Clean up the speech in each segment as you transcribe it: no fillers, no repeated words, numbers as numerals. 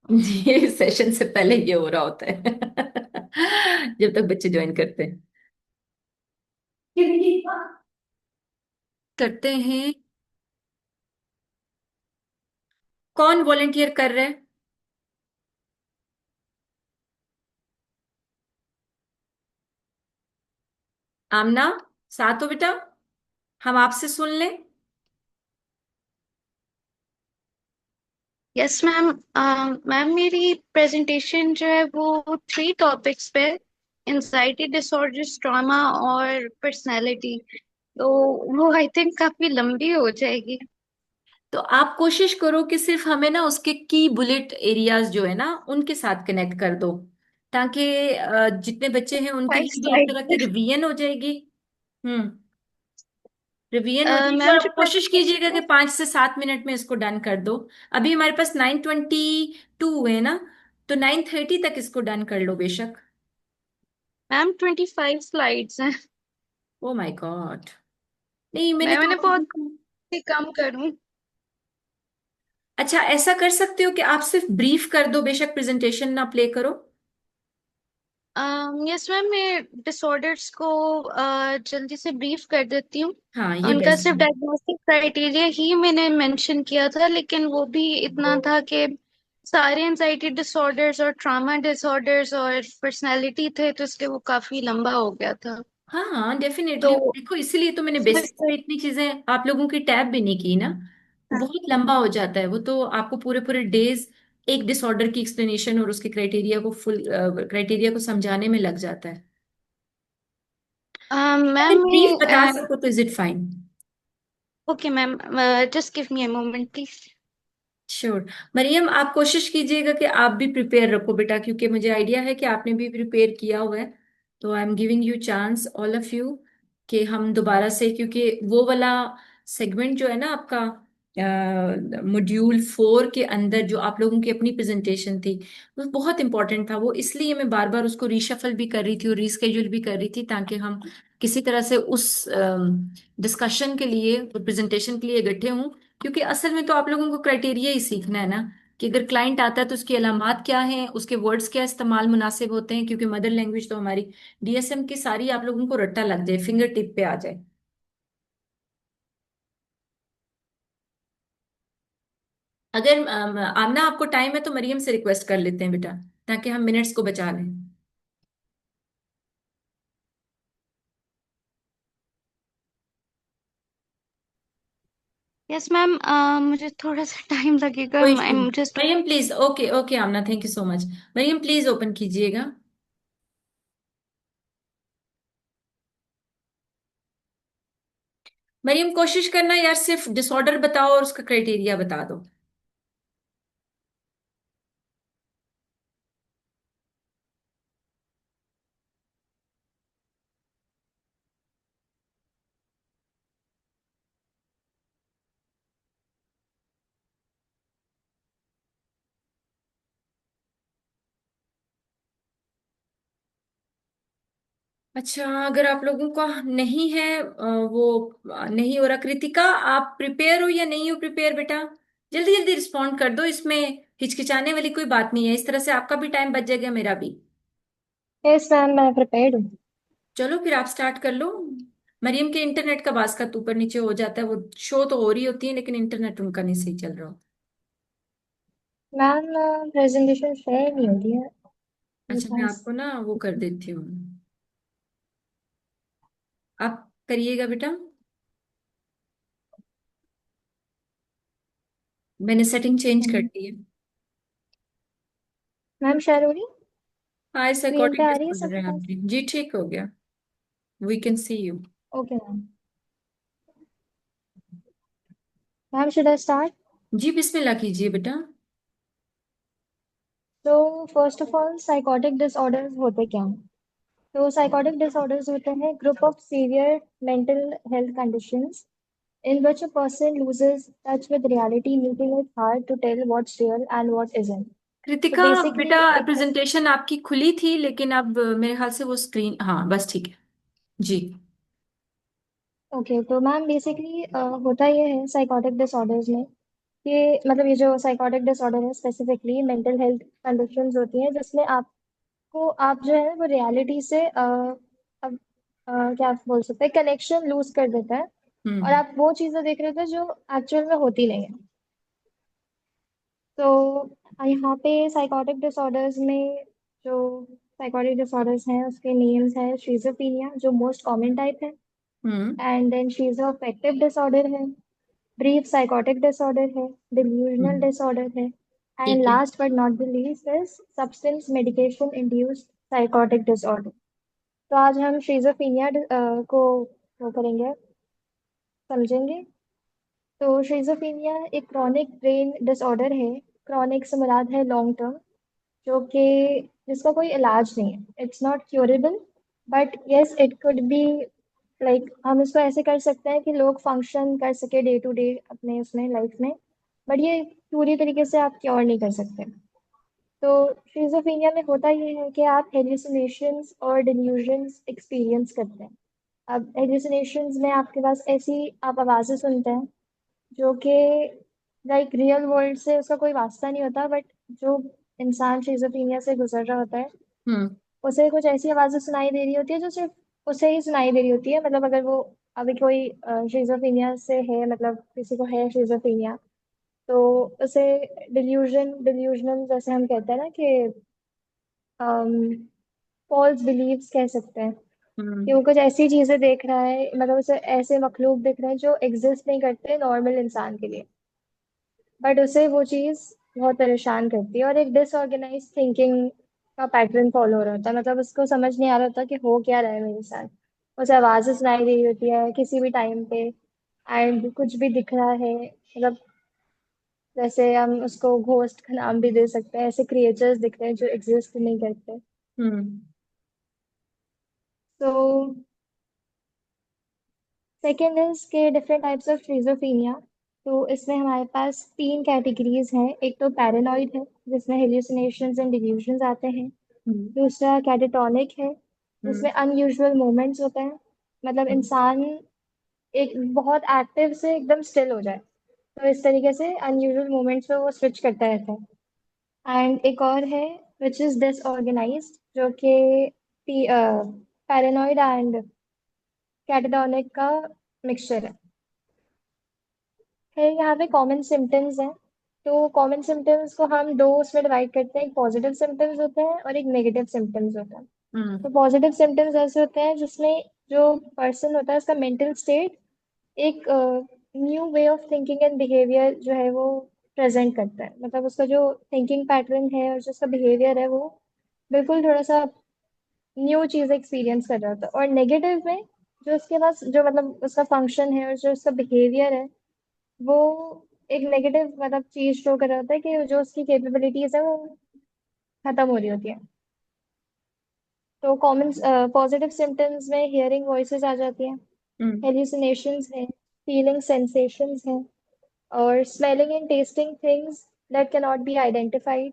जी, session से पहले ये हो रहा होता है। जब तक बच्चे ज्वाइन करते हैं। करते हैं। कौन वॉलेंटियर कर रहे हैं? आमना, साथ हो बेटा? हम आपसे सुन लें। Yes ma'am. मैम मेरी प्रेजेंटेशन जो है वो 3 टॉपिक्स पे, एंजाइटी डिसऑर्डर्स, ट्रॉमा और पर्सनालिटी, तो वो आई थिंक काफी लंबी हो जाएगी। तो आप कोशिश करो कि सिर्फ हमें ना उसके की बुलेट एरियाज जो है ना उनके साथ कनेक्ट कर दो, ताकि जितने बच्चे हैं उनके फाइव लिए भी एक तरह की स्लाइड रिवीजन हो जाएगी। हम्म। रिवीजन हो जाएगी, मैम और जो कोशिश कीजिएगा प्रेजेंटेशन कि है 5 से 7 मिनट में इसको डन कर दो। अभी हमारे पास 9:22 हुए हैं ना, तो 9:30 तक इसको डन कर लो बेशक। मैम 25 स्लाइड्स हैं। Oh my God. नहीं, मैंने तो मैंने आप बहुत लोगों को। ही कम करूं। अच्छा, ऐसा कर सकते हो कि आप सिर्फ ब्रीफ कर दो, बेशक प्रेजेंटेशन ना प्ले करो। यस मैम, मैं डिसऑर्डर्स को जल्दी से ब्रीफ कर देती हूँ। हाँ, ये उनका बेस्ट सिर्फ है। डायग्नोस्टिक क्राइटेरिया ही मैंने मेंशन किया था, लेकिन वो भी इतना था कि सारे एंजाइटी डिसऑर्डर्स और ट्रॉमा डिसऑर्डर्स और पर्सनालिटी थे, तो इसलिए वो काफी लंबा हो गया था। हाँ हाँ, डेफिनेटली तो देखो, इसीलिए तो मैंने उसमें बेसिक से पे इतनी चीजें आप लोगों की टैब भी नहीं की ना। वो बहुत लंबा हो जाता है, वो तो आपको पूरे पूरे डेज एक डिसऑर्डर की एक्सप्लेनेशन और उसके क्राइटेरिया को फुल क्राइटेरिया को समझाने में लग जाता है। मैम अगर ब्रीफ बता मैं सको तो is it fine. Okay ma'am, just give me a moment please. Sure. Maryam, आप कोशिश कीजिएगा कि आप भी प्रिपेयर रखो बेटा, क्योंकि मुझे आइडिया है कि आपने भी प्रिपेयर किया हुआ है। तो I am giving you chance, all of you, कि हम दोबारा से, क्योंकि वो वाला सेगमेंट जो है ना आपका मॉड्यूल 4 के अंदर जो आप लोगों की अपनी प्रेजेंटेशन थी, वो बहुत इंपॉर्टेंट था। वो इसलिए मैं बार बार उसको रीशफल भी कर रही थी और रीस्केड्यूल भी कर रही थी, ताकि हम किसी तरह से उस डिस्कशन के लिए, प्रेजेंटेशन के लिए इकट्ठे हों। क्योंकि असल में तो आप लोगों को क्राइटेरिया ही सीखना है ना, कि अगर क्लाइंट आता है तो उसकी अलामात क्या हैं, उसके वर्ड्स क्या इस्तेमाल मुनासिब होते हैं, क्योंकि मदर लैंग्वेज तो हमारी डीएसएम की सारी आप लोगों को रट्टा लग जाए, फिंगर टिप पे आ जाए। अगर आमना आपको टाइम है तो मरियम से रिक्वेस्ट कर लेते हैं बेटा, ताकि हम मिनट्स को बचा लें। यस मैम, मुझे थोड़ा सा टाइम लगेगा। कोई आई इशू नहीं। Am just Maryam please, okay okay Aamna, thank you so much. Maryam please open कीजिएगा। मरियम, कोशिश करना यार, सिर्फ डिसऑर्डर बताओ और उसका क्राइटेरिया बता दो। अच्छा, अगर आप लोगों का नहीं है वो नहीं हो रहा, कृतिका आप प्रिपेयर हो या नहीं हो प्रिपेयर बेटा? जल्दी जल्दी रिस्पॉन्ड कर दो, इसमें हिचकिचाने वाली कोई बात नहीं है, इस तरह से आपका भी टाइम बच जाएगा, मेरा भी। यस मैम, मैं प्रिपेयर्ड हूँ। चलो फिर आप स्टार्ट कर लो। मरियम के इंटरनेट का बासकत ऊपर नीचे हो जाता है, वो शो तो हो रही होती है लेकिन इंटरनेट उनका नहीं सही चल रहा। मैम प्रेजेंटेशन शेयर नहीं हो रही है मेरे अच्छा, मैं पास। आपको ना वो कर देती हूँ, आप करिएगा बेटा। मैंने सेटिंग चेंज कर दी है। मैम शेयर हो रही, हाँ, स्क्रीन पे साइकोटिक आ रही है डिसऑर्डर सबके है पास? आपकी जी, ठीक हो गया। We can see you. Okay ma'am. Ma'am should I start? जी, बिस्मिल्लाह कीजिए बेटा। तो first of all psychotic disorders होते क्या हैं? तो साइकोटिक डिसऑर्डर्स होते हैं group of severe mental health conditions in which a person loses touch with reality, making it hard to tell what's real and what isn't. So Kritika basically, बेटा, एक presentation आपकी खुली थी लेकिन अब मेरे ख्याल से वो स्क्रीन, हाँ बस ठीक है। जी। ओके, तो मैम बेसिकली होता ये है साइकोटिक डिसऑर्डर्स में कि मतलब ये जो साइकोटिक डिसऑर्डर है स्पेसिफिकली मेंटल हेल्थ कंडीशंस होती हैं जिसमें आपको आप जो है वो रियलिटी से अब क्या बोल सकते हैं कनेक्शन लूज कर देता है और हम्म। आप वो चीजें देख रहे थे जो एक्चुअल में होती नहीं है। तो यहाँ पे साइकोटिक डिसऑर्डर्स में जो साइकोटिक डिसऑर्डर्स हैं उसके नेम्स हैं शिजोफ्रेनिया जो मोस्ट कॉमन टाइप है, हम्म। एंड देन शिजोअफेक्टिव डिसऑर्डर है, ब्रीफ साइकोटिक डिसऑर्डर है, डिल्यूजनल हम्म। डिसऑर्डर है, एंड ठीक है। Last but not the least is substance medication induced psychotic disorder. तो आज हम शिजोफ्रेनिया को वो करेंगे, समझेंगे। तो शिजोफ्रेनिया एक क्रॉनिक ब्रेन डिसऑर्डर है। क्रॉनिक से मुराद है लॉन्ग टर्म, जो कि जिसका कोई इलाज नहीं है। It's not curable but yes it could be like हम इसको ऐसे कर सकते हैं कि लोग फंक्शन कर सके डे टू डे अपने उसमें लाइफ में, बट ये पूरी तरीके से आप क्योर नहीं कर सकते। तो शिजोफ्रेनिया में होता ये है कि आप हेलुसिनेशंस और डिल्यूजन्स एक्सपीरियंस करते हैं। अब हेलुसिनेशंस में आपके पास ऐसी आप आवाज़ें सुनते हैं जो कि लाइक रियल वर्ल्ड से उसका कोई वास्ता नहीं होता, बट जो इंसान शिजोफ्रेनिया से गुजर रहा होता है हम्म। उसे कुछ ऐसी आवाजें सुनाई दे रही होती है जो सिर्फ उसे ही सुनाई दे रही होती है। मतलब अगर वो अभी कोई शिजोफ्रेनिया से है, मतलब किसी को है शिजोफ्रेनिया, तो उसे डिल्यूजनल जैसे हम कहते हैं ना कि फॉल्स बिलीव्स कह सकते हैं, कि हम्म। वो कुछ ऐसी चीजें देख रहा है, मतलब उसे ऐसे मखलूक दिख रहे हैं जो एग्जिस्ट नहीं करते नॉर्मल इंसान के लिए, बट उसे वो चीज बहुत परेशान करती है और एक डिसऑर्गेनाइज थिंकिंग का पैटर्न फॉलो हो रहा होता है। मतलब उसको समझ नहीं आ रहा होता कि हो क्या रहा है मेरे साथ। उसे आवाजें सुनाई दे रही होती है किसी भी टाइम पे, एंड कुछ भी दिख रहा है, मतलब जैसे हम उसको घोस्ट का नाम भी दे सकते हैं, ऐसे क्रिएचर्स दिख रहे हैं जो एग्जिस्ट नहीं करते। हम्म। तो सेकेंड इज के डिफरेंट टाइप्स ऑफ शिजोफ्रेनिया। तो इसमें हमारे पास तीन कैटेगरीज हैं। एक तो पैरानॉइड है जिसमें हेल्यूसिनेशंस एंड डिल्यूजन्स आते हैं। हम्म। दूसरा कैटेटोनिक है हम्म। जिसमें अनयूजुअल मूवमेंट्स होते हैं, मतलब हम्म। इंसान एक बहुत एक्टिव से एकदम स्टिल हो जाए, तो इस तरीके से अनयूजुअल मूवमेंट्स पे वो स्विच करता रहता है। एंड एक और है विच इज डिसऑर्गेनाइज्ड, जो कि पैरानॉइड एंड कैटाटोनिक का मिक्सचर है। फिर यहाँ पे कॉमन सिम्टम्स हैं। तो कॉमन सिम्टम्स को हम दो उसमें डिवाइड करते हैं, एक पॉजिटिव सिम्टम्स होते हैं और एक नेगेटिव सिम्टम्स होते हैं। तो हम्म। पॉजिटिव सिम्टम्स ऐसे होते हैं जिसमें जो पर्सन होता है उसका मेंटल स्टेट एक new way of thinking and behaviour जो है वो प्रेजेंट करता है। मतलब उसका जो थिंकिंग पैटर्न है और जो उसका बिहेवियर है वो बिल्कुल थोड़ा सा न्यू चीज़ एक्सपीरियंस कर रहा होता है। और नेगेटिव में जो उसके पास जो मतलब उसका फंक्शन है और जो उसका बिहेवियर है वो एक नेगेटिव मतलब चीज शो कर रहा होता है कि जो उसकी कैपेबिलिटीज है वो खत्म हो रही होती है। तो कॉमन पॉजिटिव सिम्टम्स में हियरिंग वॉइसेस आ जाती हैं, हम्म। हेल्यूसिनेशंस हैं, फीलिंग सेंसेशंस हैं, और smelling and tasting things that can not be identified,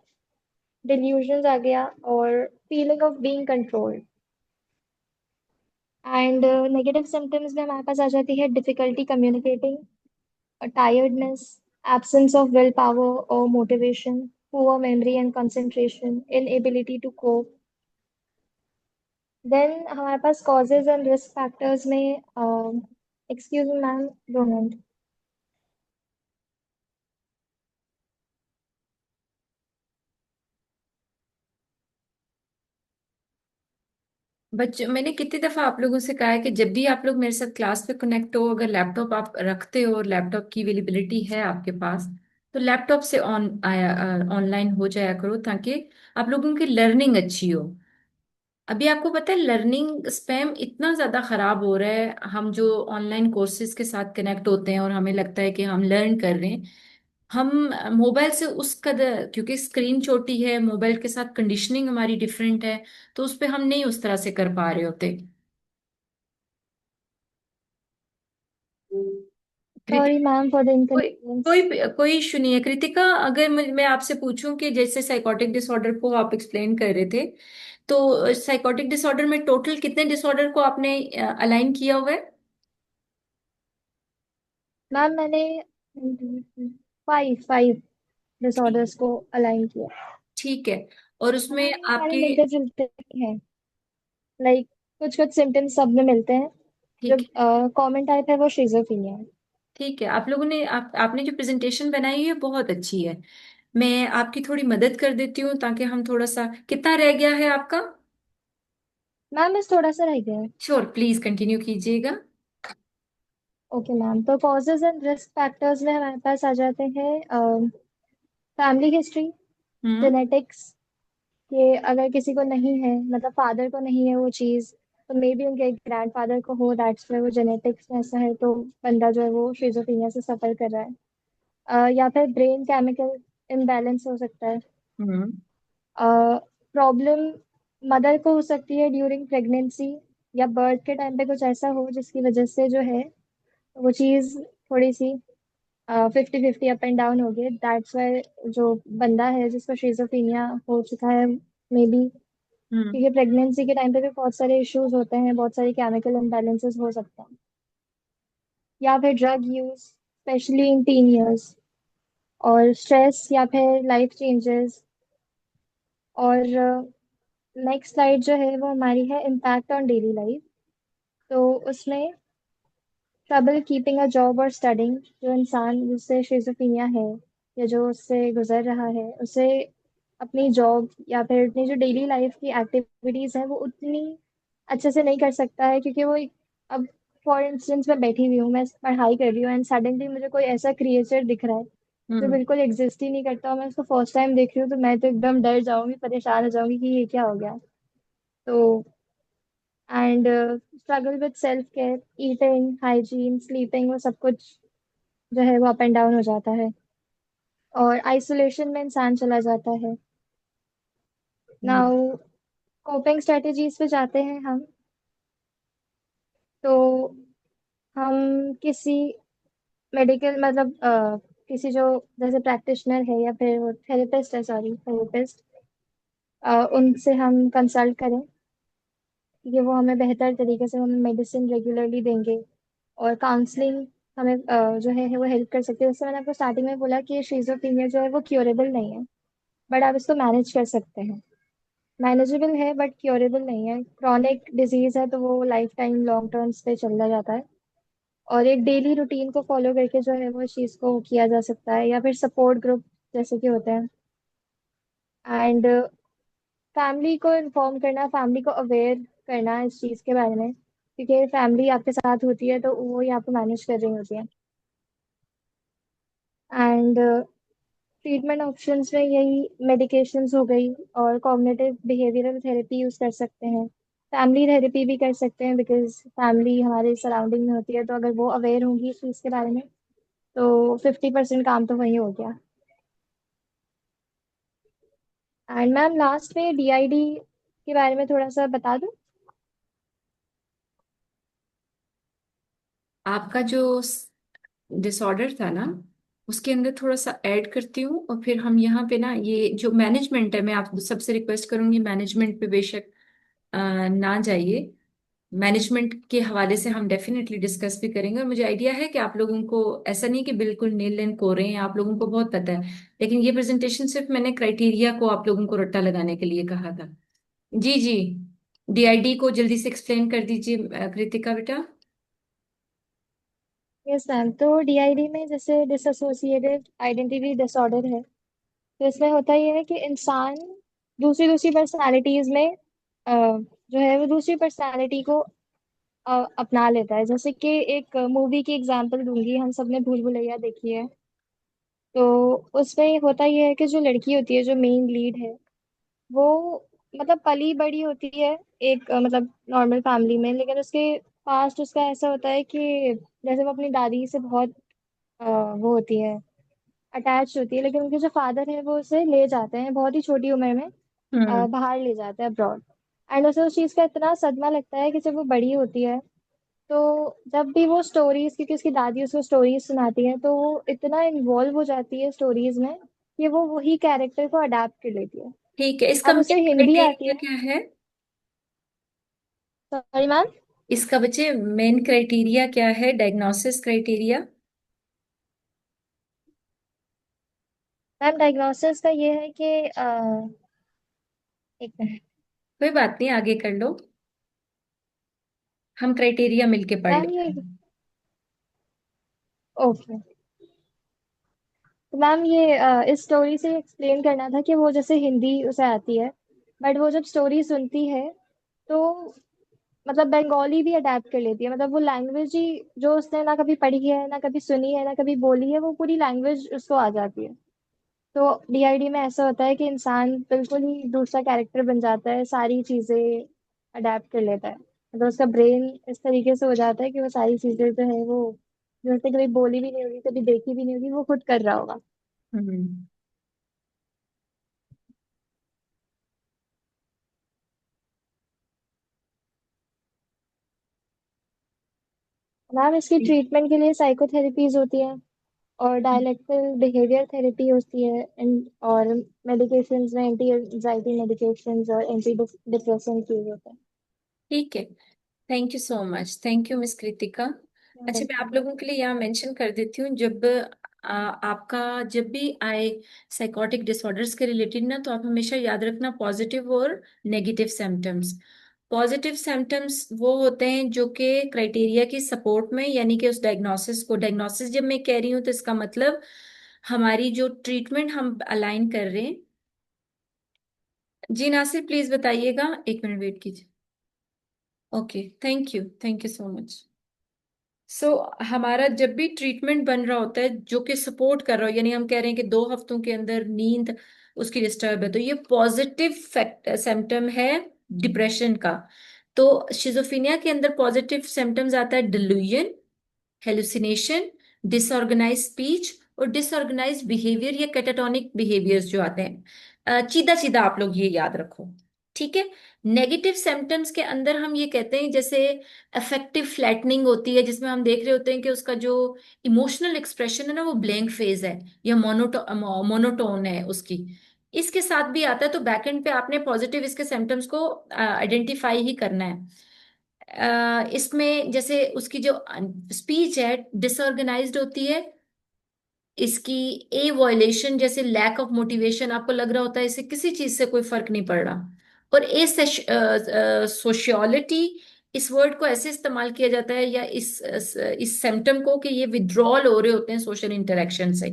delusions आ गया, और feeling of being controlled. And negative symptoms में हमारे पास आ जाती है difficulty communicating, tiredness, absence of willpower or motivation, poor memory and concentration, inability to cope. Then हमारे पास causes and risk factors में excuse me मैम, 2 मिनट। बच्चों, मैंने कितनी दफा आप लोगों से कहा है कि जब भी आप लोग मेरे साथ क्लास पे कनेक्ट हो, अगर लैपटॉप आप रखते हो और लैपटॉप की अवेलेबिलिटी है आपके पास, तो लैपटॉप से ऑनलाइन हो जाया करो, ताकि आप लोगों की लर्निंग अच्छी हो। अभी आपको पता है लर्निंग स्पैम इतना ज्यादा खराब हो रहा है। हम जो ऑनलाइन कोर्सेज के साथ कनेक्ट होते हैं और हमें लगता है कि हम लर्न कर रहे हैं, हम मोबाइल से उस कदर, क्योंकि स्क्रीन छोटी है, मोबाइल के साथ कंडीशनिंग हमारी डिफरेंट है, तो उस पे हम नहीं उस तरह से कर पा रहे होते। Sorry Kritika, ma'am for the कोई इनकन्वीनियंस। कोई कोई इशू नहीं है कृतिका। अगर मैं आपसे पूछूं कि जैसे साइकोटिक डिसऑर्डर को आप एक्सप्लेन कर रहे थे, तो साइकोटिक डिसऑर्डर में टोटल कितने डिसऑर्डर को आपने अलाइन किया हुआ है? मैम मैंने फाइव ठीक डिसऑर्डर्स को अलाइन किया। ठीक है। और हाँ उसमें मैम, ये सारे आपके। मिलते जुलते हैं। लाइक कुछ कुछ सिम्टम्स सब में मिलते हैं। जो ठीक है। कॉमन टाइप है वो शिजोफ्रेनिया है। ठीक है, आप लोगों ने आपने जो प्रेजेंटेशन बनाई है बहुत अच्छी है। मैं आपकी थोड़ी मदद कर देती हूँ ताकि हम थोड़ा सा, कितना रह गया है आपका? मैम बस थोड़ा सा रह गया है। श्योर, प्लीज कंटिन्यू कीजिएगा। ओके मैम, तो कॉजेज एंड रिस्क फैक्टर्स में हमारे पास आ जाते हैं फैमिली हिस्ट्री, हम्म। जेनेटिक्स, कि अगर किसी को नहीं है, मतलब फादर को नहीं है वो चीज़, तो मे बी उनके ग्रैंडफादर को हो, दैट्स वाई वो जेनेटिक्स में ऐसा है, तो बंदा जो है वो शिजोफ्रेनिया से सफर कर रहा है। या फिर ब्रेन केमिकल इम्बैलेंस हो सकता है। हम्म। प्रॉब्लम मदर को हो सकती है ड्यूरिंग प्रेगनेंसी, या बर्थ के टाइम पे कुछ ऐसा हो जिसकी वजह से जो है वो चीज़ थोड़ी सी 50-50 अप एंड डाउन हो गई, दैट्स वाई जो बंदा है जिसको शिजोफ्रेनिया हो चुका है, मे बी हम्म। क्योंकि प्रेगनेंसी के टाइम पे भी बहुत सारे इश्यूज होते हैं, बहुत सारे केमिकल इम्बैलेंसेस हो सकते हैं। या फिर drug use, specially in tin years, और स्ट्रेस या फिर लाइफ चेंजेस। और नेक्स्ट स्लाइड जो है वो हमारी है इम्पैक्ट ऑन डेली लाइफ। तो उसमें ट्रबल कीपिंग अ जॉब और स्टडिंग, जो इंसान जिससे शिज़ोफ्रेनिया है या जो उससे गुजर रहा है, उसे अपनी जॉब या फिर अपनी जो डेली लाइफ की एक्टिविटीज़ हैं वो उतनी अच्छे से नहीं कर सकता है, क्योंकि वो अब फॉर इंस्टेंस मैं बैठी हुई हूँ, मैं पढ़ाई कर रही हूँ, एंड सडनली मुझे कोई ऐसा क्रिएचर दिख रहा है जो हम्म। बिल्कुल एग्जिस्ट ही नहीं करता, और मैं उसको फर्स्ट टाइम देख रही हूँ, तो मैं तो एकदम डर जाऊंगी, परेशान हो जाऊंगी कि ये क्या हो गया। तो and struggle with self care, eating, hygiene, sleeping, वो सब कुछ जो है वो अप एंड डाउन हो जाता है, और आइसोलेशन में इंसान चला जाता है। हम्म। नाउ कोपिंग स्ट्रेटेजीज पे जाते हैं हम। तो हम किसी मेडिकल, मतलब किसी जो जैसे प्रैक्टिशनर है या फिर वो थेरेपिस्ट है, सॉरी थेरेपिस्ट, उनसे हम कंसल्ट करें कि वो हमें बेहतर तरीके से हमें मेडिसिन रेगुलरली देंगे, और काउंसलिंग हमें जो है वो हेल्प कर सकती है। जैसे मैंने आपको स्टार्टिंग में बोला कि शिजोफ्रेनिया जो है वो क्योरेबल नहीं है, बट आप इसको मैनेज कर सकते हैं। मैनेजेबल है बट क्योरेबल नहीं है, क्रॉनिक डिजीज है, तो वो लाइफ टाइम लॉन्ग टर्म्स पे चला जाता है। और एक डेली रूटीन को फॉलो करके जो है वो इस चीज़ को किया जा सकता है, या फिर सपोर्ट ग्रुप जैसे कि होते हैं। एंड फैमिली को इन्फॉर्म करना, फैमिली को अवेयर करना इस चीज़ के बारे में, क्योंकि फैमिली आपके साथ होती है तो वो ही आपको मैनेज कर रही होती है। एंड ट्रीटमेंट ऑप्शंस में यही मेडिकेशंस हो गई, और कॉग्निटिव बिहेवियरल थेरेपी यूज़ कर सकते हैं, फैमिली थेरेपी भी कर सकते हैं, बिकॉज फैमिली हमारे सराउंडिंग में होती है, तो अगर वो अवेयर होंगी इस चीज़ के बारे में तो 50% काम तो वही हो गया। एंड मैम लास्ट में डीआईडी के बारे में थोड़ा सा बता दूं। आपका जो डिसऑर्डर था ना, उसके अंदर थोड़ा सा ऐड करती हूँ, और फिर हम यहाँ पे ना ये जो मैनेजमेंट है, मैं आप सबसे रिक्वेस्ट करूंगी मैनेजमेंट पे बेशक ना जाइए। मैनेजमेंट के हवाले से हम डेफिनेटली डिस्कस भी करेंगे, और मुझे आइडिया है कि आप लोगों को ऐसा नहीं कि बिल्कुल नील एंड कोरे हैं, आप लोगों को बहुत पता है। लेकिन ये प्रेजेंटेशन सिर्फ मैंने क्राइटेरिया को आप लोगों को रट्टा लगाने के लिए कहा था। जी जी। डीआईडी को जल्दी से एक्सप्लेन कर दीजिए कृतिका बेटा। यस मैम, तो डीआईडी में जैसे डिसोसिएटिव आइडेंटिटी डिसऑर्डर है, तो इसमें होता ये है कि इंसान दूसरी दूसरी पर्सनालिटीज में जो है वो दूसरी पर्सनालिटी को अपना लेता है। जैसे कि एक मूवी की एग्जांपल दूंगी, हम सबने भूल भुलैया देखी है। तो उसमें होता ये है कि जो लड़की होती है, जो मेन लीड है, वो मतलब पली बड़ी होती है एक मतलब नॉर्मल फैमिली में, लेकिन उसके पास्ट उसका ऐसा होता है कि जैसे वो अपनी दादी से बहुत वो होती है, अटैच होती है, लेकिन उनके जो फादर है वो उसे ले जाते हैं बहुत ही छोटी उम्र में, हम्म। बाहर ले जाते हैं अब्रॉड। एंड उसे उस चीज़ का इतना सदमा लगता है कि जब वो बड़ी होती है, तो जब भी वो स्टोरीज, क्योंकि उसकी दादी उसको स्टोरीज सुनाती है, तो वो इतना इन्वॉल्व हो जाती है स्टोरीज में कि वो वही कैरेक्टर को अडाप्ट कर लेती है। ठीक है, इसका अब मेन उसे हिंदी आती क्राइटेरिया है। क्या है? Sorry ma'am. इसका बच्चे मेन क्राइटेरिया क्या है, डायग्नोसिस क्राइटेरिया? मैम डायग्नोसिस का ये है कि एक मिनट। कोई बात नहीं, आगे कर लो, हम क्राइटेरिया मिलके पढ़ मैम लेते ये हैं। ओके। तो मैम ये इस स्टोरी से एक्सप्लेन करना था कि वो जैसे हिंदी उसे आती है, बट वो जब स्टोरी सुनती है तो मतलब बंगाली भी अडेप्ट कर लेती है। मतलब वो लैंग्वेज ही जो उसने ना कभी पढ़ी है ना कभी सुनी है ना कभी बोली है, वो पूरी लैंग्वेज उसको आ जाती है। तो डीआईडी में ऐसा होता है कि इंसान बिल्कुल ही दूसरा कैरेक्टर बन जाता है, सारी चीजें अडेप्ट कर लेता है। मतलब उसका ब्रेन इस तरीके से हो जाता है कि वो सारी चीजें जो है वो जो उसने कभी बोली भी नहीं होगी कभी देखी भी नहीं होगी वो खुद कर रहा होगा। हम्म। मैम इसकी ट्रीटमेंट के लिए साइकोथेरेपीज होती हैं और डायलेक्टल बिहेवियर थेरेपी होती है और मेडिकेशंस में एंटी एंजाइटी मेडिकेशंस और एंटी डिप्रेसेंट यूज होते हैं। ठीक है, thank you so much, thank you miss Kritika. अच्छा, मैं आप वेलकम। लोगों के लिए यहाँ मेंशन कर देती हूँ, जब आपका जब भी आए साइकोटिक डिसऑर्डर्स के रिलेटेड ना, तो आप हमेशा याद रखना पॉजिटिव और नेगेटिव सिम्टम्स। पॉजिटिव सिम्टम्स वो होते हैं जो कि क्राइटेरिया की सपोर्ट में, यानी कि उस डायग्नोसिस को, डायग्नोसिस जब मैं कह रही हूँ तो इसका मतलब हमारी जो ट्रीटमेंट हम अलाइन कर रहे हैं। जी नासिर प्लीज बताइएगा, एक मिनट वेट कीजिए। Okay, thank you so much. So हमारा जब भी ट्रीटमेंट बन रहा होता है जो कि सपोर्ट कर रहा हो, यानी हम कह रहे हैं कि 2 हफ्तों के अंदर नींद उसकी डिस्टर्ब है, तो ये पॉजिटिव फैक्ट सिम्टम है डिप्रेशन का। तो शिजोफ्रेनिया के अंदर पॉजिटिव सिम्टम्स आता है डिल्यूजन, हेलुसिनेशन, डिसऑर्गेनाइज स्पीच और डिसऑर्गेनाइज बिहेवियर या कैटाटोनिक बिहेवियर्स जो आते हैं। सीधा सीधा आप लोग ये याद रखो, ठीक है। नेगेटिव सिम्टम्स के अंदर हम ये कहते हैं जैसे अफेक्टिव फ्लैटनिंग होती है, जिसमें हम देख रहे होते हैं कि उसका जो इमोशनल एक्सप्रेशन है ना वो ब्लैंक फेज है या मोनोटोन है उसकी। इसके साथ भी आता है, तो बैकएंड पे आपने पॉजिटिव इसके सिम्टम्स को आइडेंटिफाई ही करना है। इसमें जैसे उसकी जो स्पीच है डिसऑर्गेनाइज्ड होती है, इसकी ए वॉयलेशन जैसे लैक ऑफ मोटिवेशन, आपको लग रहा होता है इसे किसी चीज से कोई फर्क नहीं पड़ रहा। और ए सोशियोलिटी, इस वर्ड को ऐसे इस्तेमाल किया जाता है या इस सिम्टम को कि ये विड्रॉल हो रहे होते हैं सोशल इंटरेक्शन से।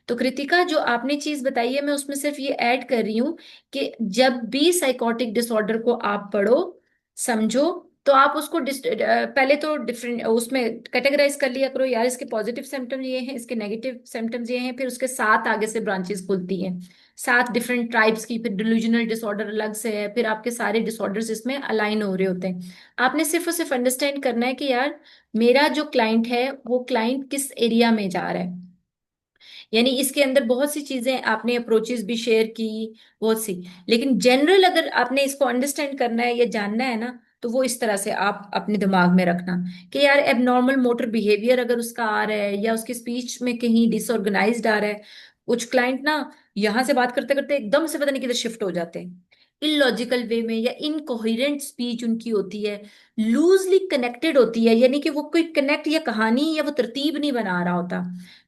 तो कृतिका जो आपने चीज बताई है मैं उसमें सिर्फ ये ऐड कर रही हूँ कि जब भी साइकोटिक डिसऑर्डर को आप पढ़ो, समझो, तो आप उसको पहले तो डिफरेंट उसमें कैटेगराइज कर लिया करो, यार इसके पॉजिटिव सिम्टम्स ये हैं, इसके नेगेटिव सिम्टम्स ये हैं, फिर उसके साथ आगे से ब्रांचेस खुलती हैं, 7 डिफरेंट ट्राइब्स की, फिर डिल्यूजनल डिसऑर्डर अलग से है, फिर आपके सारे डिसऑर्डर्स इसमें अलाइन हो रहे होते हैं। आपने सिर्फ और सिर्फ अंडरस्टैंड करना है कि यार मेरा जो क्लाइंट है वो क्लाइंट किस एरिया में जा रहा है। यानी इसके अंदर बहुत सी चीजें आपने अप्रोचेस भी शेयर की, बहुत सी, लेकिन जनरल अगर आपने इसको अंडरस्टैंड करना है या जानना है ना, तो वो इस तरह से आप अपने दिमाग में रखना कि यार एबनॉर्मल मोटर बिहेवियर अगर उसका आ रहा है या उसकी स्पीच में कहीं डिसऑर्गेनाइज्ड आ रहा है। कुछ क्लाइंट ना यहाँ से बात करते करते एकदम से पता नहीं किधर शिफ्ट हो जाते हैं, इलॉजिकल वे में, या इनकोहेरेंट स्पीच उनकी होती है, लूजली कनेक्टेड होती है, यानी कि वो कोई कनेक्ट या कहानी या वो तरतीब नहीं बना रहा होता।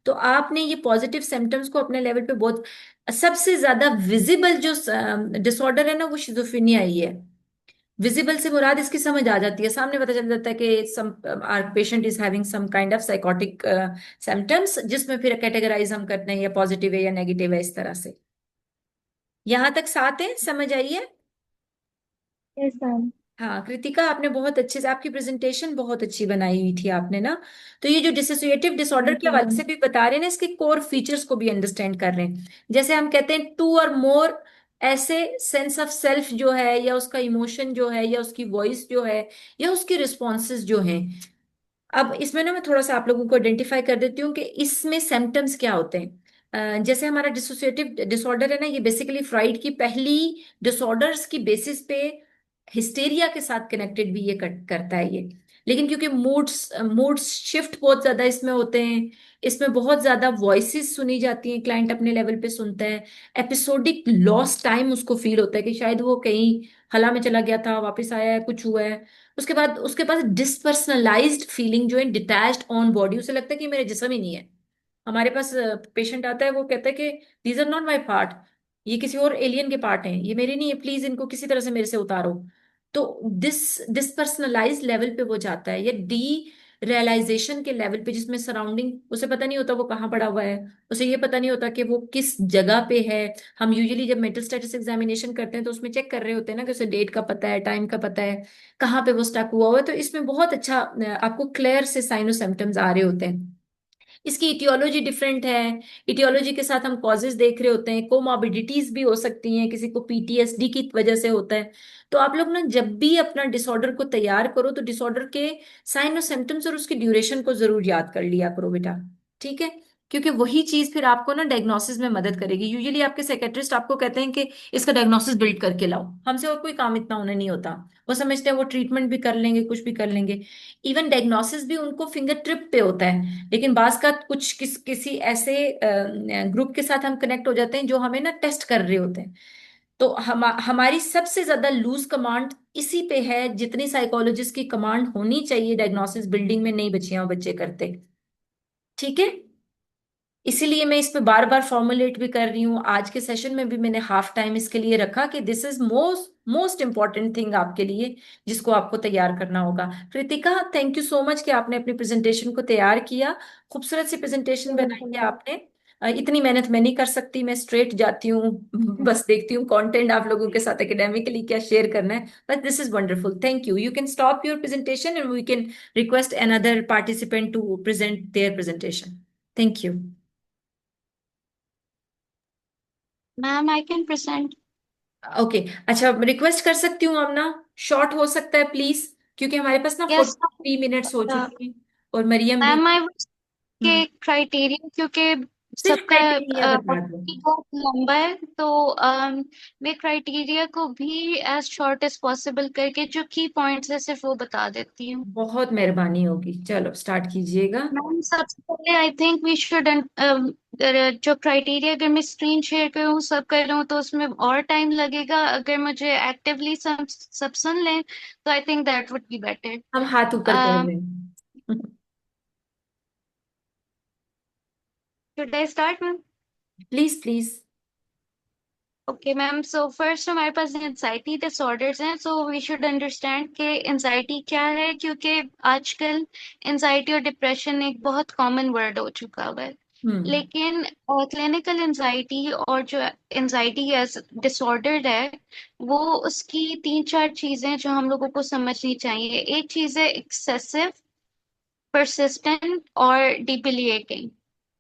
तो आपने ये पॉजिटिव सिम्टम्स को अपने लेवल पे बहुत, सबसे ज्यादा विजिबल जो डिसऑर्डर है ना वो शिजोफ्रेनिया ही है। विजिबल से मुराद इसकी समझ आ जाती है, सामने पता चल जाता है कि some our patient is having some kind of psychotic symptoms, जिसमें फिर कैटेगराइज हम करते हैं या पॉजिटिव है या नेगेटिव है, इस तरह से। यहां तक साथ है, समझ आई है? Yes ma'am. हाँ कृतिका, आपने बहुत अच्छे से, आपकी प्रेजेंटेशन बहुत अच्छी बनाई हुई थी आपने ना। तो ये जो डिसोसिएटिव डिसऑर्डर थैंक के यू हवाले मैम। से भी बता रहे हैं ना, इसके कोर फीचर्स को भी अंडरस्टैंड कर रहे हैं। जैसे हम कहते हैं टू और मोर, ऐसे सेंस ऑफ सेल्फ जो है या उसका इमोशन जो है या उसकी वॉइस जो है या उसकी रिस्पॉन्सेज जो हैं। अब इसमें ना मैं थोड़ा सा आप लोगों को आइडेंटिफाई कर देती हूँ कि इसमें सिम्टम्स क्या होते हैं। जैसे हमारा डिसोसिएटिव डिसऑर्डर है ना, ये बेसिकली फ्राइड की पहली डिसऑर्डर्स की बेसिस पे हिस्टेरिया के साथ कनेक्टेड भी ये करता है ये। लेकिन क्योंकि मूड्स मूड्स शिफ्ट बहुत ज्यादा इसमें होते हैं, इसमें बहुत ज्यादा वॉइसेस सुनी जाती हैं, क्लाइंट अपने लेवल पे सुनता है, एपिसोडिक लॉस टाइम उसको फील होता है कि शायद वो कहीं हला में चला गया था, वापस आया है, कुछ हुआ है। उसके बाद उसके पास डिसपर्सनलाइज्ड फीलिंग जो है, डिटैच्ड ऑन बॉडी, उसे लगता है कि मेरे जिस्म ही नहीं है, हमारे पास पेशेंट आता है, वो कहता है कि these are not my part, ये किसी और एलियन के पार्ट हैं, ये मेरे नहीं है, प्लीज इनको किसी तरह से मेरे से उतारो। तो डिसपर्सनलाइज लेवल पे वो जाता है, या डी रियलाइजेशन के लेवल पे, जिसमें सराउंडिंग उसे पता नहीं होता वो कहाँ पड़ा हुआ है, उसे ये पता नहीं होता कि वो किस जगह पे है। हम यूजुअली जब मेंटल स्टेटस एग्जामिनेशन करते हैं तो उसमें चेक कर रहे होते हैं ना कि उसे डेट का पता है, टाइम का पता है, कहाँ पे वो स्टक हुआ हुआ है। तो इसमें बहुत अच्छा आपको क्लियर से साइन और सिम्टम्स आ रहे होते हैं। इसकी इटियोलॉजी डिफरेंट है, इटियोलॉजी के साथ हम कॉजेज देख रहे होते हैं, कोमॉर्बिडिटीज भी हो सकती हैं, किसी को पीटीएसडी की वजह से होता है। तो आप लोग ना जब भी अपना डिसऑर्डर को तैयार करो तो डिसऑर्डर के साइन और सिम्टम्स और उसकी ड्यूरेशन को जरूर याद कर लिया करो बेटा, ठीक है? क्योंकि वही चीज फिर आपको ना डायग्नोसिस में मदद करेगी। यूजुअली आपके साइकेट्रिस्ट आपको कहते हैं कि इसका डायग्नोसिस बिल्ड करके लाओ, हमसे और कोई काम इतना उन्हें नहीं होता। वो समझते हैं वो ट्रीटमेंट भी कर लेंगे, कुछ भी कर लेंगे। इवन डायग्नोसिस भी उनको फिंगर ट्रिप पे होता है, लेकिन बाज का कुछ किसी ऐसे ग्रुप के साथ हम कनेक्ट हो जाते हैं जो हमें ना टेस्ट कर रहे होते हैं। तो हमारी सबसे ज्यादा लूज कमांड इसी पे है, जितनी साइकोलॉजिस्ट की कमांड होनी चाहिए डायग्नोसिस बिल्डिंग में नहीं बचियां बच्चे करते, ठीक है? इसीलिए मैं इस पे बार बार फॉर्मुलेट भी कर रही हूँ। आज के सेशन में भी मैंने हाफ टाइम इसके लिए रखा कि this is most most important thing आपके लिए, जिसको आपको तैयार करना होगा। Kritika, thank you so much कि आपने अपनी प्रेजेंटेशन को तैयार किया। खूबसूरत सी प्रेजेंटेशन बनाई वेलकम है मैम। आपने। इतनी मेहनत मैं नहीं कर सकती, मैं स्ट्रेट जाती हूँ बस देखती हूँ कंटेंट आप लोगों के साथ एकेडमिकली क्या शेयर करना है। But this is wonderful, thank you. You can stop your presentation and we can request another participant to present their presentation. Thank you. Ma'am I can present. Okay, अच्छा request कर सकती हूँ अब ना, short हो सकता है प्लीज, क्योंकि हमारे पास ना यस 43 मिनट्स हो चुके हैं और मरियम भी। मैम आई वाज हम्म, के क्राइटेरिया क्योंकि सिर्फ सबका क्राइटेरिया बता दो। topic बहुत लंबा है तो मैं क्राइटेरिया को भी एज शॉर्ट एज पॉसिबल करके जो की पॉइंट्स है सिर्फ वो बता देती हूँ। बहुत मेहरबानी होगी, चलो स्टार्ट कीजिएगा। मैम सबसे पहले आई थिंक वी शुड जो क्राइटेरिया अगर मैं स्क्रीन शेयर करूँ सब कर रहा हूँ तो उसमें और टाइम लगेगा, अगर मुझे एक्टिवली सब सुन लें तो I think that would be better. हम हाथ ऊपर कर रहे हैं। Should I start ma'am? Please please. Okay ma'am, so first हमारे पास एंजाइटी डिसऑर्डर्स हैं। सो वी शुड अंडरस्टैंड कि एंजाइटी क्या है, क्योंकि आजकल एंजाइटी और डिप्रेशन एक बहुत कॉमन वर्ड हो चुका हुआ है। हम्म। लेकिन क्लिनिकल एंजाइटी और जो एंजाइटी एज डिसऑर्डर है वो उसकी तीन चार चीजें जो हम लोगों को समझनी चाहिए। एक चीज है एक्सेसिव, परसिस्टेंट और डिबिलिएटिंग।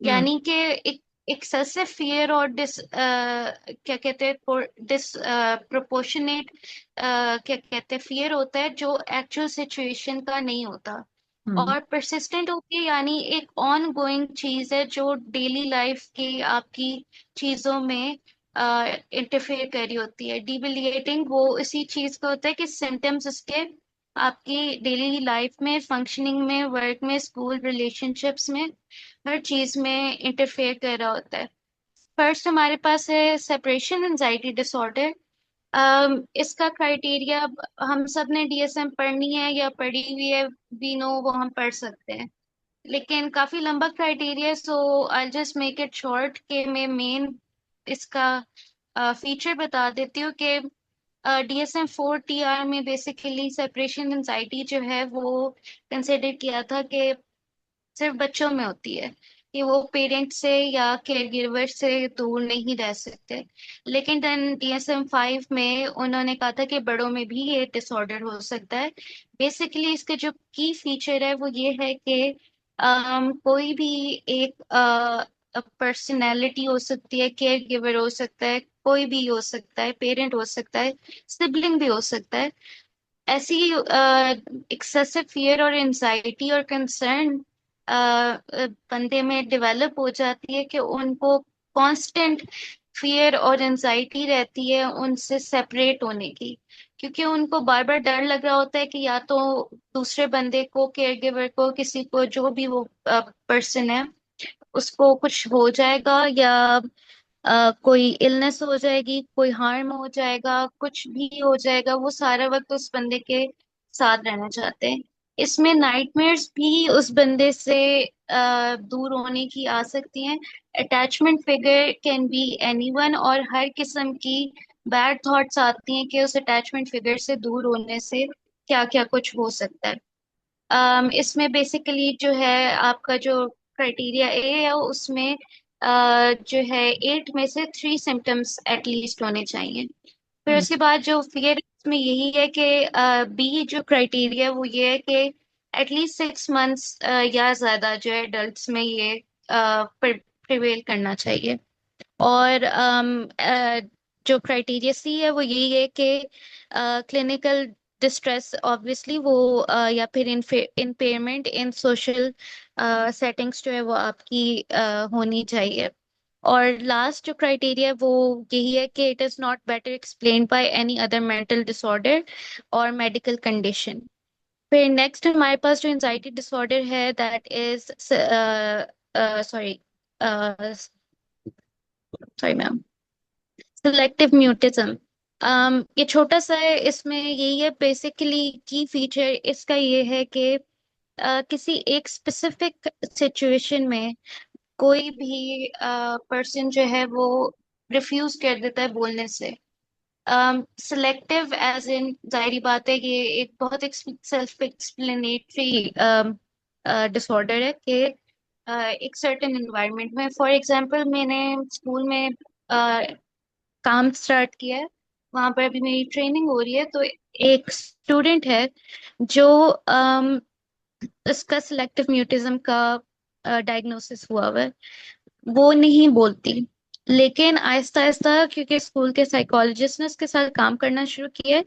हम्म। यानी कि एक एक्सेसिव फियर और क्या कहते हैं डिस प्रोपोर्शनेट क्या कहते हैं फियर होता है जो एक्चुअल सिचुएशन का नहीं होता। हम्म। और परसिस्टेंट होती है यानी एक ऑन गोइंग चीज है जो डेली लाइफ की आपकी चीजों में इंटरफेयर कर रही होती है। डिबिलिएटिंग वो इसी चीज का होता है कि सिम्टम्स उसके आपकी डेली लाइफ में, फंक्शनिंग में, वर्क में, स्कूल रिलेशनशिप्स में, हर चीज में इंटरफेयर कर रहा होता है। फर्स्ट हमारे पास है सेपरेशन एंजाइटी डिसऑर्डर। इसका क्राइटेरिया हम सब ने डीएसएम पढ़नी है या पढ़ी हुई है, वी नो, वो हम पढ़ सकते हैं। लेकिन काफी लंबा criteria, so I just make it short कि मैं मेन इसका फीचर बता देती हूँ कि DSM-4 TR में बेसिकली सेपरेशन एंजाइटी जो है वो कंसिडर किया था कि सिर्फ बच्चों में होती है, कि वो पेरेंट से या केयर गिवर से दूर नहीं रह सकते। लेकिन देन DSM-5 में उन्होंने कहा था कि बड़ों में भी ये डिसऑर्डर हो सकता है। बेसिकली इसका जो की फीचर है वो ये है कि कोई भी एक पर्सनैलिटी हो सकती है, केयर गिवर हो सकता है, कोई भी हो सकता है, पेरेंट हो सकता है, सिबलिंग भी हो सकता है। ऐसी एक्सेसिव फियर और एंजाइटी और कंसर्न बंदे में डेवलप हो जाती है कि उनको कांस्टेंट फियर और एंजाइटी रहती है उनसे सेपरेट होने की, क्योंकि उनको बार बार डर लग रहा होता है कि या तो दूसरे बंदे को, केयर गिवर को, किसी को, जो भी वो पर्सन है, उसको कुछ हो जाएगा या कोई इलनेस हो जाएगी, कोई हार्म हो जाएगा, कुछ भी हो जाएगा, वो सारा वक्त उस बंदे के साथ रहना चाहते हैं। इसमें नाइटमेयर्स भी उस बंदे से दूर होने की आ सकती हैं। Attachment figure can be anyone, और हर किस्म की बैड थॉट्स आती हैं कि उस अटैचमेंट फिगर से दूर होने से क्या क्या कुछ हो सकता है। इसमें बेसिकली जो है आपका जो क्राइटेरिया ए है उसमें जो है 8 में से 3 सिम्टम्स एटलीस्ट होने चाहिए। फिर हम्म। उसके बाद जो फियर में यही है कि बी जो क्राइटेरिया वो ये है कि एटलीस्ट 6 मंथ्स या ज्यादा जो है एडल्ट्स में ये प्रिवेल करना चाहिए। और जो क्राइटेरिया सी है वो यही है कि क्लिनिकल डिस्ट्रेस ऑब्वियसली वो या फिर इम्पेयरमेंट इन सोशल सेटिंग्स जो है वो आपकी होनी चाहिए। और लास्ट जो क्राइटेरिया है वो यही है कि it is not better explained by any other mental disorder और मेडिकल कंडीशन। फिर नेक्स्ट हमारे पास जो एंजाइटी डिसऑर्डर है that is sorry sorry ma'am, selective mutism. ये छोटा सा है, इसमें यही है बेसिकली की फीचर इसका ये है कि किसी एक स्पेसिफिक सिचुएशन में कोई भी पर्सन जो है वो रिफ्यूज कर देता है बोलने से। सिलेक्टिव एज इन जाहिर बात है ये एक बहुत सेल्फ एक्सप्लेनेटरी डिसऑर्डर है कि एक सर्टेन एनवायरनमेंट में, फॉर एग्जांपल मैंने स्कूल में काम स्टार्ट किया है, वहां पर अभी मेरी ट्रेनिंग हो रही है, तो एक स्टूडेंट है जो उसका सिलेक्टिव म्यूटिज्म का डायग्नोसिस हुआ हुआ है। वो नहीं बोलती, लेकिन आहिस्ता आहिस्ता क्योंकि स्कूल के साइकोलॉजिस्ट ने उसके साथ काम करना शुरू किया,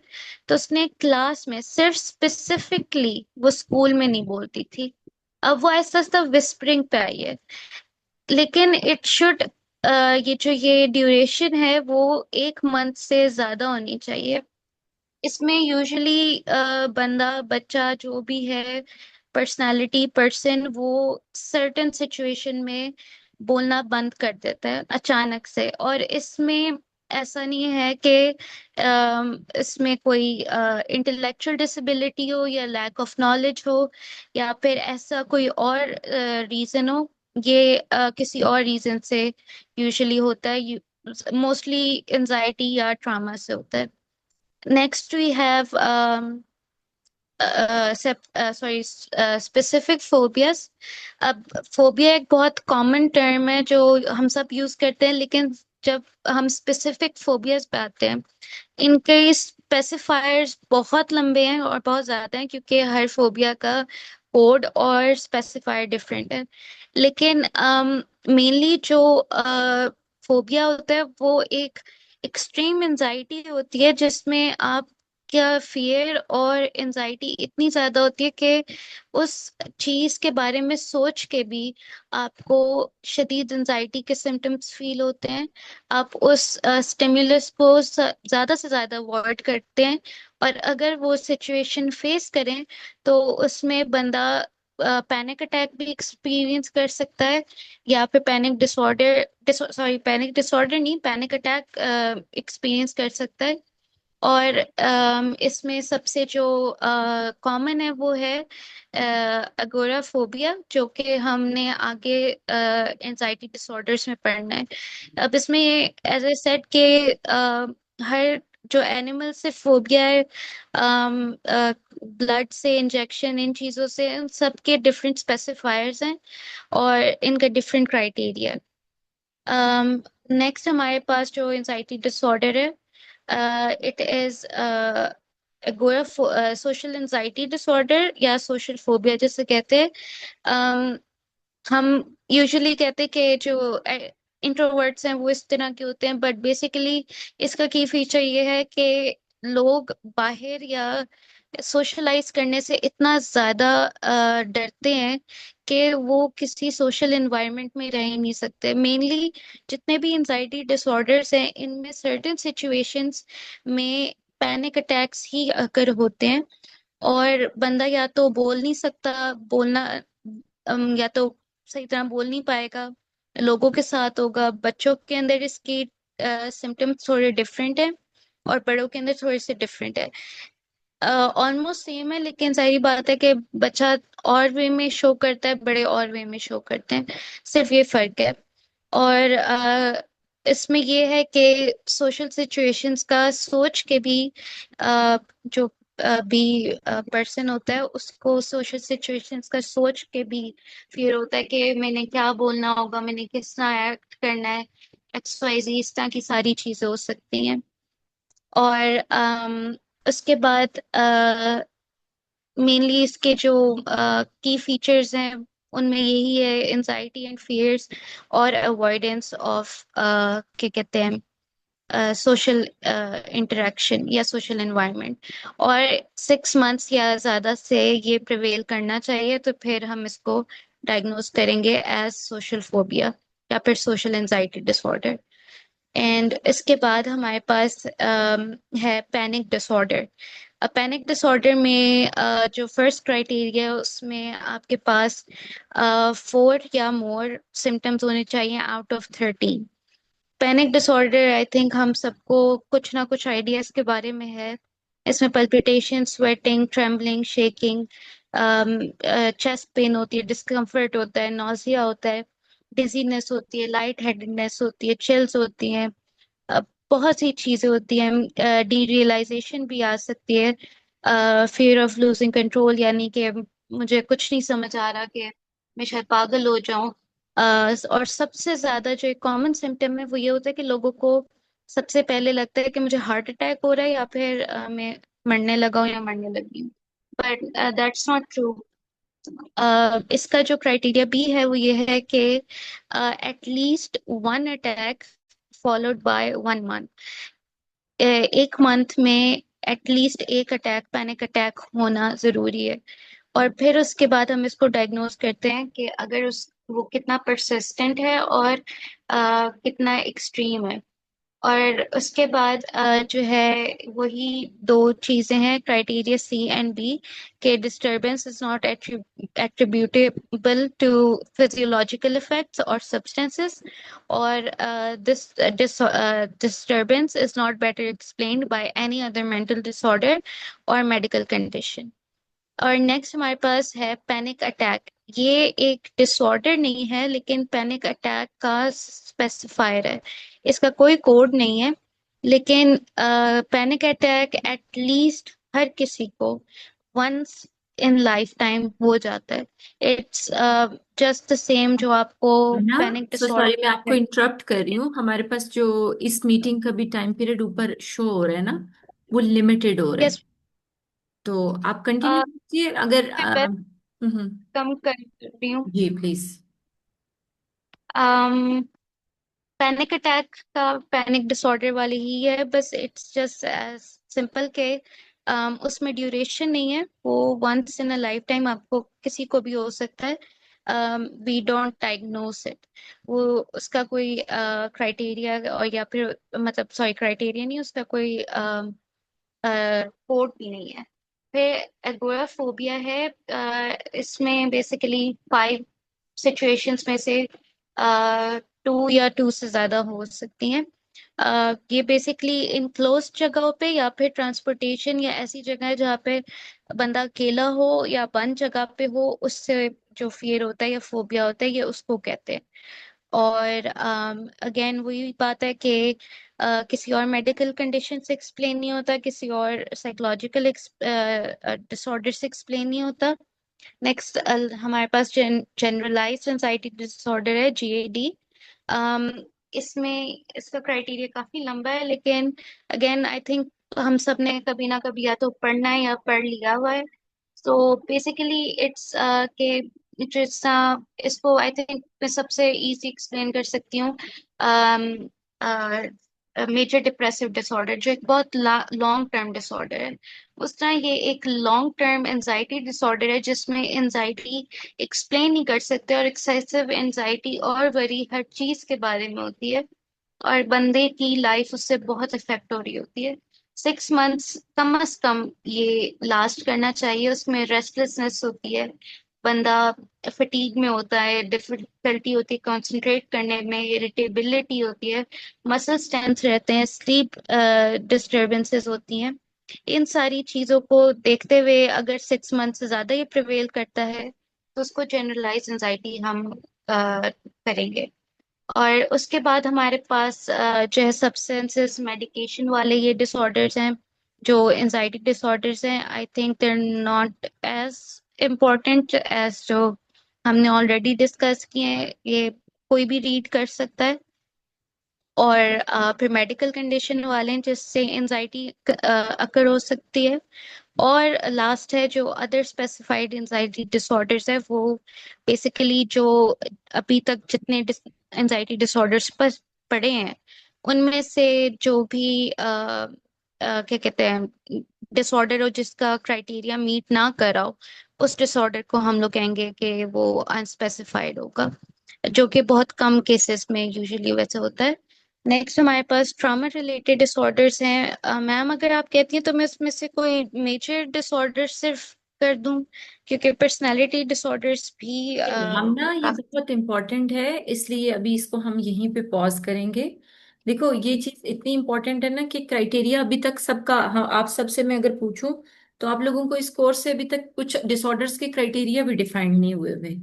तो उसने क्लास में सिर्फ स्पेसिफिकली वो स्कूल में नहीं बोलती थी, अब वो आहिस्ता आहिस्ता विस्परिंग पे आई है। लेकिन इट शुड ये जो ये ड्यूरेशन है वो 1 मंथ से ज्यादा होनी चाहिए। इसमें यूजुअली बंदा बच्चा जो भी है पर्सनालिटी पर्सन वो सर्टेन सिचुएशन में बोलना बंद कर देता है अचानक से। और इसमें ऐसा नहीं है कि इसमें कोई इंटेलेक्चुअल डिसेबिलिटी हो या लैक ऑफ नॉलेज हो या फिर ऐसा कोई और रीजन हो। ये किसी और रीजन से यूजुअली होता है, मोस्टली एंजाइटी या ट्रॉमा से होता है। Next, we have sorry specific phobias. अब फोबिया एक बहुत कॉमन टर्म है जो हम सब यूज करते हैं, लेकिन जब हम स्पेसिफिक फोबियाज पे आते हैं इनके स्पेसिफायर्स बहुत लंबे हैं और बहुत ज्यादा हैं, क्योंकि हर फोबिया का कोड और स्पेसिफायर डिफरेंट है। लेकिन मेनली जो फोबिया होता है वो एक एक्सट्रीम एंजाइटी होती है जिसमें आप क्या फियर और एंजाइटी इतनी ज्यादा होती है कि उस चीज के बारे में सोच के भी आपको शदीद एंजाइटी के सिम्टम्स फील होते हैं। आप उस स्टिमुलस को ज्यादा से ज्यादा अवॉइड करते हैं, और अगर वो सिचुएशन फेस करें तो उसमें बंदा पैनिक अटैक भी एक्सपीरियंस कर सकता है, या फिर पैनिक डिसऑर्डर नहीं, पैनिक अटैक एक्सपीरियंस कर सकता है। और इसमें सबसे जो कॉमन है वो है अगोराफोबिया, जो कि हमने आगे एंजाइटी डिसऑर्डर्स में पढ़ना है। अब इसमें ये एज ए सेड के हर जो एनिमल से फोबिया है, ब्लड से, इंजेक्शन, इन चीज़ों से, उन सबके डिफरेंट स्पेसिफायर्स हैं और इनका डिफरेंट क्राइटेरिया। नेक्स्ट हमारे पास जो एंजाइटी डिसऑर्डर है, इट इज अगोरा सोशल एंजाइटी डिसऑर्डर या सोशल फोबिया जिसे कहते हैं। हम यूजुअली कहते हैं कि जो इंट्रोवर्ट्स हैं वो इस तरह के होते हैं, बट बेसिकली इसका की फीचर ये है कि लोग बाहर या सोशलाइज करने से इतना ज्यादा डरते हैं कि वो किसी सोशल एनवायरनमेंट में रह ही नहीं सकते। मेनली जितने भी एंजाइटी डिसऑर्डर्स हैं इनमें सर्टेन सिचुएशंस में पैनिक अटैक्स ही अगर होते हैं, और बंदा या तो बोल नहीं सकता, बोलना या तो सही तरह बोल नहीं पाएगा, लोगों के साथ होगा। बच्चों के अंदर इसकी सिम्टम्स थोड़े डिफरेंट है और बड़ों के अंदर थोड़े से डिफरेंट है। ऑलमोस्ट सेम है, लेकिन सही बात है कि बच्चा और वे में शो करता है, बड़े और वे में शो करते हैं, सिर्फ ये फर्क है। और इसमें ये है कि सोशल सिचुएशंस का सोच के भी जो भी पर्सन होता है उसको सोशल सिचुएशंस का सोच के भी फिर होता है कि मैंने क्या बोलना होगा, मैंने किस तरह एक्ट करना है, XYZ इस तरह की सारी चीजें हो सकती हैं। और उसके बाद मेनली इसके जो की फीचर्स हैं उनमें यही है, एंजाइटी एंड फियर्स और अवॉइडेंस ऑफ क्या कहते हैं सोशल इंटरेक्शन या सोशल एनवायरनमेंट। और 6 मंथ्स या ज़्यादा से ये प्रिवेल करना चाहिए तो फिर हम इसको डायग्नोज करेंगे एज सोशल फोबिया या फिर सोशल एंजाइटी डिसऑर्डर। एंड इसके बाद हमारे पास है पैनिक डिसऑर्डर। पैनिक डिसऑर्डर में जो फर्स्ट क्राइटेरिया है उसमें आपके पास 4 या मोर सिम्टम्स होने चाहिए out of 13। Panic disorder I think हम सबको कुछ ना कुछ आइडिया इसके बारे में है। इसमें palpitation, sweating, trembling, shaking, chest pain होती है, डिस्कम्फर्ट होता है, नौसिया होता है, डिजीनेस होती है, लाइट हेडेडनेस होती है, चिल्स होती हैं, बहुत सी चीजें होती हैं, डीरियलाइजेशन भी आ सकती है, फियर ऑफ लूजिंग कंट्रोल, यानी कि मुझे कुछ नहीं समझ आ रहा कि मैं शायद पागल हो जाऊं। और सबसे ज्यादा जो एक कॉमन सिम्टम है वो ये होता है कि लोगों को सबसे पहले लगता है कि मुझे हार्ट अटैक हो रहा है या फिर मैं मरने लगा हूं या मरने लगी हूँ। But that's not true. इसका जो क्राइटेरिया भी है वो ये है कि at least 1 attack followed by 1 month. 1 month में एटलीस्ट एक अटैक, पैनिक अटैक होना जरूरी है। और फिर उसके बाद हम इसको डायग्नोज करते हैं कि अगर उस वो कितना परसिस्टेंट है और कितना एक्सट्रीम है। और उसके बाद जो है वही दो चीजें हैं क्राइटेरिया C एंड B, के disturbance is not attributable to physiological effects और सब्सटेंसेस, और this disturbance is not better explained by any other mental disorder or medical condition। और नेक्स्ट हमारे पास है पैनिक अटैक। ये एक डिसऑर्डर नहीं है लेकिन पैनिक अटैक का स्पेसिफायर है, इसका कोई कोड नहीं है। लेकिन पैनिक अटैक एटलीस्ट हर किसी को वंस इन लाइफ टाइम हो जाता है। इट्स जस्ट द सेम जो आपको ना, पैनिक सो सॉरी मैं आपको डिसऑर्डर। इंटरप्ट कर रही हूँ। हमारे पास जो इस मीटिंग का भी टाइम पीरियड ऊपर शो हो रहा है ना, वो लिमिटेड हो रहा है। यस। तो आप कंटिन्यू कीजिए अगर मैं बस कम कर रही हूँ। जी प्लीज। पैनिक अटैक का पैनिक डिसऑर्डर वाली ही है, बस इट्स जस्ट एज सिंपल के उसमें ड्यूरेशन नहीं है, वो once in a lifetime आपको किसी को भी हो सकता है। We don't diagnose it. वो उसका कोई क्राइटेरिया और या फिर मतलब सॉरी क्राइटेरिया नहीं, उसका कोई कोड भी नहीं है। फिर एगोराफोबिया है। इसमें बेसिकली 5 सिचुएशंस में से 2 या 2 से ज्यादा हो सकती हैं। ये बेसिकली इनक्लोज जगहों पे या फिर ट्रांसपोर्टेशन या ऐसी जगह है जहाँ पे बंदा अकेला हो या बंद जगह पे हो, उससे जो फियर होता है या फोबिया होता है ये उसको कहते हैं। और अगेन वही बात है कि किसी और मेडिकल कंडीशन से एक्सप्लेन नहीं होता, किसी और साइकोलॉजिकल डिसऑर्डर से एक्सप्लेन नहीं होता। नेक्स्ट हमारे पास जनरलाइज्ड एंजाइटी डिसऑर्डर है, GAD। um, इसमें इसका क्राइटेरिया काफी लंबा है, लेकिन अगेन आई थिंक हम सब ने कभी ना कभी या तो पढ़ना है या पढ़ लिया हुआ है। सो बेसिकली इट्स के जिस इसको आई थिंक मैं सबसे इजी एक्सप्लेन कर सकती हूँ। मेजर डिप्रेसिव डिसऑर्डर जो एक बहुत लॉन्ग टर्म डिसऑर्डर है, उस तरह ये एक लॉन्ग टर्म एंजाइटी डिसऑर्डर है जिसमें एंजाइटी एक्सप्लेन नहीं कर सकते और एक्सेसिव एंजाइटी और वरी हर चीज के बारे में होती है और बंदे की लाइफ उससे बहुत इफेक्ट हो रही होती है। 6 मंथ्स कम से कम ये लास्ट करना चाहिए। उसमें रेस्टलेसनेस होती है, बंदा फटीग में होता है, डिफिकल्टी होती है कंसंट्रेट करने में, इरिटेबिलिटी होती है, मसल टेंस रहते हैं, स्लीप डिस्टरबेंसेस होती हैं। इन सारी चीजों को देखते हुए अगर 6 मंथ से ज्यादा ये प्रिवेल करता है तो उसको जनरलाइज एंजाइटी हम करेंगे। और उसके बाद हमारे पास जो है सब्सटेंसेस मेडिकेशन वाले ये डिसऑर्डर्स हैं, जो एंजाइटी डिसऑर्डर्स हैं। I think they are not as important as जो हमने ऑलरेडी डिस्कस किए हैं, ये कोई भी रीड कर सकता है। और फिर मेडिकल कंडीशन वाले हैं जिससे एंजाइटी अकर हो सकती है। और लास्ट है जो अदर स्पेसिफाइड एंजाइटी डिसऑर्डर्स है, वो बेसिकली जो अभी तक जितने एंजाइटी डिसऑर्डर्स पर पड़े हैं उनमें से जो भी क्या कहते हैं डिसऑर्डर हो जिसका क्राइटेरिया मीट ना करा हो, उस डिसऑर्डर को हम लोग कहेंगे कि वो अनस्पेसिफाइड होगा, जो कि बहुत कम केसेस में यूजुअली वैसे होता है। नेक्स्ट हमारे पास ट्रॉमा रिलेटेड डिसऑर्डर्स हैं। मैम अगर आप कहती हैं तो मैं उसमें से कोई मेजर डिसऑर्डर सिर्फ कर दूं, क्योंकि पर्सनालिटी डिसऑर्डर्स भी भावना ये काफी। बहुत इंपॉर्टेंट है, इसलिए अभी इसको हम यहीं पे पॉज करेंगे। देखो ये चीज इतनी इंपॉर्टेंट है ना कि क्राइटेरिया अभी तक सबका, हाँ, आप सबसे मैं अगर पूछूं तो आप लोगों को इस कोर्स से अभी तक कुछ डिसऑर्डर्स के क्राइटेरिया भी डिफाइंड नहीं हुए हुए।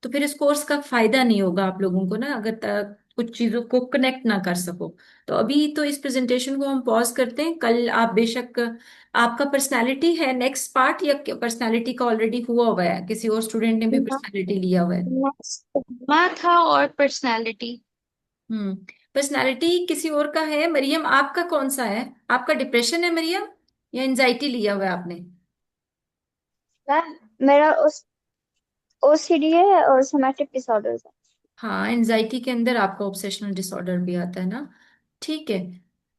तो फिर इस कोर्स का फायदा नहीं होगा आप लोगों को ना, अगर कुछ चीजों को कनेक्ट ना कर सको। तो अभी तो इस प्रेजेंटेशन को हम पॉज करते हैं। कल आप बेशक, आपका पर्सनालिटी है नेक्स्ट पार्ट, या पर्सनालिटी का ऑलरेडी हुआ हुआ है, किसी और स्टूडेंट ने भी पर्सनालिटी लिया हुआ है? मैं था और पर्सनालिटी। हम्म। पर्सनालिटी किसी और का है। मरियम आपका कौन सा है? आपका डिप्रेशन है मरियम, या एंजाइटी लिया हुआ है आपने? मैम मेरा उस ओसीडी है और सोमैटिक डिसऑर्डर्स है। हाँ, एंजाइटी के अंदर आपका ऑब्सेशनल डिसऑर्डर भी आता है ना। ठीक है।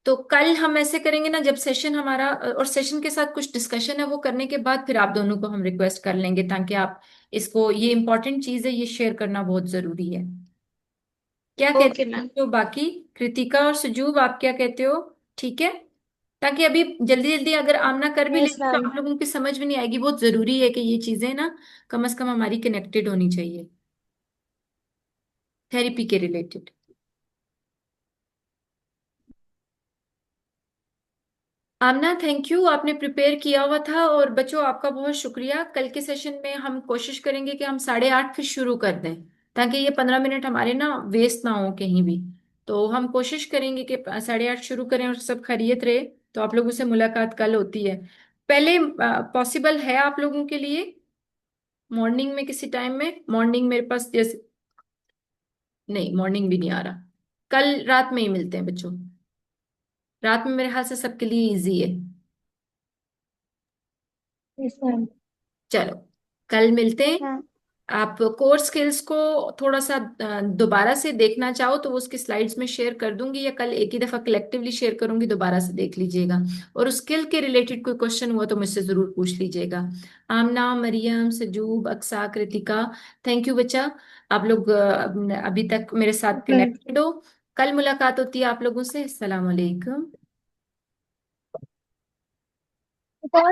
तो कल हम ऐसे करेंगे ना, जब सेशन हमारा, और सेशन के साथ कुछ डिस्कशन है वो करने के बाद फिर आप दोनों को हम रिक्वेस्ट कर लेंगे, ताकि आप इसको, ये इंपॉर्टेंट चीज है, ये शेयर करना बहुत जरूरी है। क्या ओके कहते मैम। हो बाकी? कृतिका और सुजूब आप क्या कहते हो? ठीक है। ताकि अभी जल्दी जल्दी अगर आमना कर भी यस लेगी तो मैम। आप लोगों की समझ में नहीं आएगी। बहुत जरूरी है कि ये चीजें ना कम से कम हमारी कनेक्टेड होनी चाहिए, थेरेपी के रिलेटेड। आमना थैंक यू, आपने प्रिपेयर किया हुआ था। और बच्चों आपका बहुत शुक्रिया। कल के सेशन में हम कोशिश करेंगे कि हम 8:30 फिर शुरू कर दें, ताकि ये 15 मिनट हमारे ना वेस्ट ना हो कहीं भी। तो हम कोशिश करेंगे कि 8:30 शुरू करें, और सब खैरियत रहे तो आप लोगों से मुलाकात कल होती है। पहले पॉसिबल है आप लोगों के लिए मॉर्निंग में, किसी टाइम में मॉर्निंग मेरे पास जैसे, नहीं मॉर्निंग भी नहीं आ रहा। कल रात में ही मिलते हैं बच्चों। रात में मेरे ख्याल से सबके लिए इजी है। Yes ma'am. चलो, कल मिलते हैं। हाँ। आप कोर स्किल्स को थोड़ा सा दोबारा से देखना चाहो तो वो उसकी स्लाइड्स में शेयर कर दूंगी, या कल एक ही दफा कलेक्टिवली शेयर करूंगी, दोबारा से देख लीजिएगा। और उस स्किल के रिलेटेड कोई क्वेश्चन हुआ तो मुझसे जरूर पूछ लीजिएगा। आमना, मरियम, सजूब, अक्सा, कृतिका, थैंक यू बच्चा। आप लोग अभी तक मेरे साथ मैम कनेक्टेड हो। कल मुलाकात होती है आप लोगों से। अस्सलाम वालेकुम।